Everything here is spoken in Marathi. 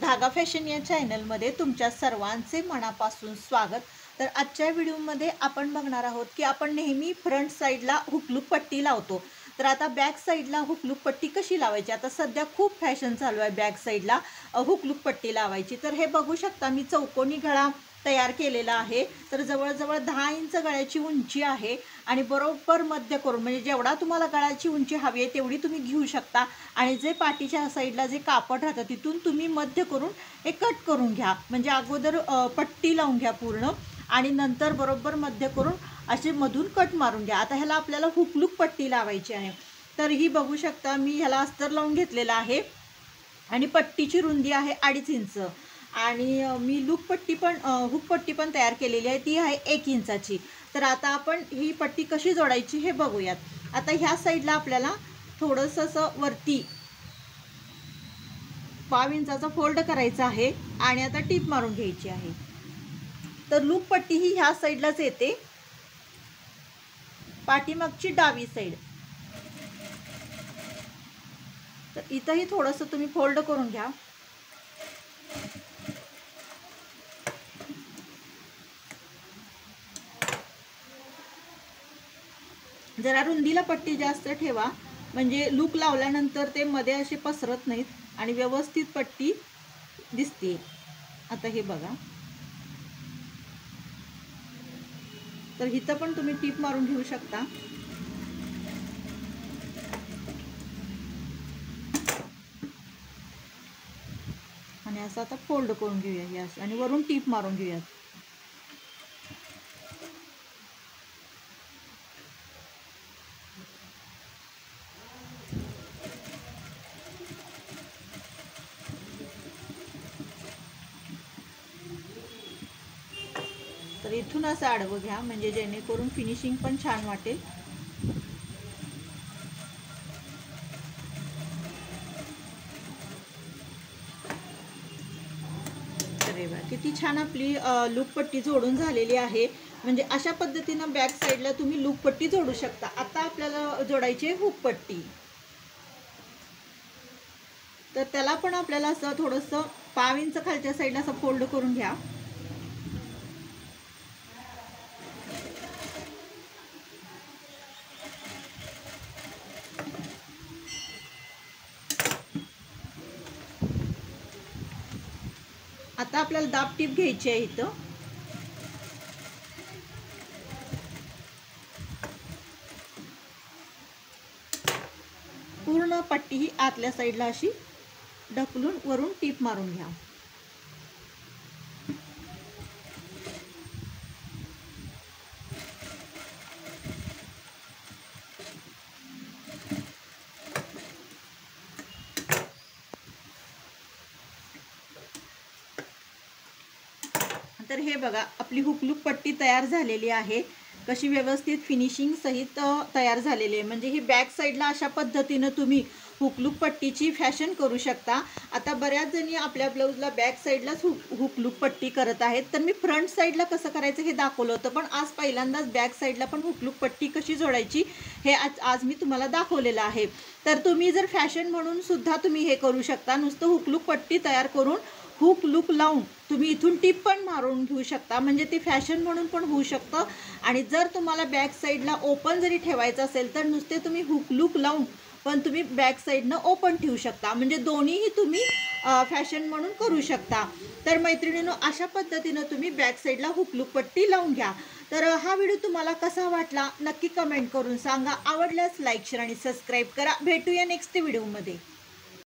धागा फॅशन या चॅनलमध्ये तुमच्या सर्वांचे मनापासून स्वागत। तर आजच्या व्हिडिओमध्ये आपण बघणार आहोत की आपण नेहमी फ्रंट साइडला हुकलूक पट्टी लावतो, तर आता बॅक साइडला हुकलूक पट्टी कशी लावायची। आता सध्या खूप फॅशन चालू आहे बॅक साइडला हुकलूक पट्टी लावायची। तर हे बघू शकता मी चौकोनी गळा तयार केलेला आहे। तर जवळजवळ 10 इंच गळ्याची उंची आहे आणि बरोबर मध्य करून म्हणजे जेवढा तुम्हाला गळ्याची उंची हवी आहे तेवढी तुम्ही घेऊ शकता आणि जे पाठीच्या साइडला जे कापड राहतं तिथून तुम्ही मध्य करून हे कट करून घ्या। म्हणजे अगोदर पट्टी लावून घ्या पूर्ण आणि नंतर बरोबर मध्य करून असे मधून कट मारून घ्या। आता ह्याला आपल्याला हुकलूक पट्टी लावायची आहे। तर ही बघू शकता मी ह्याला अस्तर लावून घेतलेला आहे आणि पट्टीची रुंदी आहे 2.5 इंच आणि मी लूक पट्टी पण हुक पट्टी पण तयार केलेली आहे, ती आहे 1 इंचाची। तर आता आपण ही पट्टी कशी जोडायची हे बघूयात। आता ह्या साइडला आपल्याला थोडंसं असं वरती 5 इंचाचा फोल्ड करायचा आहे आणि आता टीप मारून घ्यायची आहे। तर लूक पट्टी ही ह्या साइडलाच येते, पाठीमागची डावी साइड। तर इथंही थोडंसं तुम्ही फोल्ड करून घ्या। जरा रुंदीला पट्टी जास्त ठेवा म्हणजे लूक लावल्यानंतर ते मध्ये असे पसरत नाहीत आणि व्यवस्थित पट्टी दिसते। आता हे बघा, तर इथं पण तुम्ही टीप मारून घेऊ शकता आणि असं आता फोल्ड करून घेऊया आणि वरून टीप मारून घेऊया। तर इथून असं आडवं घ्या म्हणजे जेणेकरून फिनिशिंग पण छान वाटेल। अरे वा, किती छान आपली लूक पट्टी जोडून झालेली आहे। म्हणजे अशा पद्धतीनं बॅक साइडला तुम्ही लूक पट्टी जोडू शकता। आता आपल्याला जोडायची आहे हुक पट्टी। तर त्याला पण आपल्याला असं थोडंसं 5 इंच खालच्या साइडला असं फोल्ड करून घ्या। आता आपल्याला दाब टीप घ्यायची आहे इथं। पूर्ण पट्टी ही आतल्या साइडला अशी ढकलून वरून टीप मारून घ्या। तर हे बघा, आपली हुकलूक पट्टी तयार झालेली आहे। कशी व्यवस्थित फिनिशिंग सहित तयार झालेली आहे। म्हणजे ही बॅक साइडला अशा पद्धतीनं तुम्ही हुकलूक पट्टीची फॅशन करू शकता। आता बऱ्याच जणी आपल्या ब्लाऊजला बॅक साइडलाच हुकलूक पट्टी करत आहेत, तर मी फ्रंट साइडला कसं करायचं हे दाखवलं होतं, पण आज पहिल्यांदाच बॅक साइडला पण हुकलूक पट्टी कशी जोडायची हे आज मी तुम्हाला दाखवलेलं आहे। तर तुम्ही जर फॅशन म्हणून सुद्धा तुम्ही हे करू शकता, नुसतं हुकलूक पट्टी तयार करून हुक लूक लावून तुम्ही इथून टिप पण मारून घेऊ शकता, म्हणजे ते फॅशन म्हणून पण होऊ शकतं। आणि जर तुम्हाला बॅक साइडला ओपन जरी ठेवायचं असेल तर नुसते तुम्ही हुक लूक लावून पण तुम्ही बॅक साइडनं ओपन ठेवू शकता, म्हणजे दोन्हीही तुम्ही फॅशन म्हणून करू शकता। तर मैत्रिणींनो, अशा पद्धतीनं तुम्ही बॅक साइडला हुक लूक पट्टी लावून घ्या। तर हा व्हिडिओ तुम्हाला कसा वाटला नक्की कमेंट करून सांगा। आवडल्यास लाईक शेअर आणि सबस्क्राईब करा। भेटूया नेक्स्ट व्हिडिओमध्ये।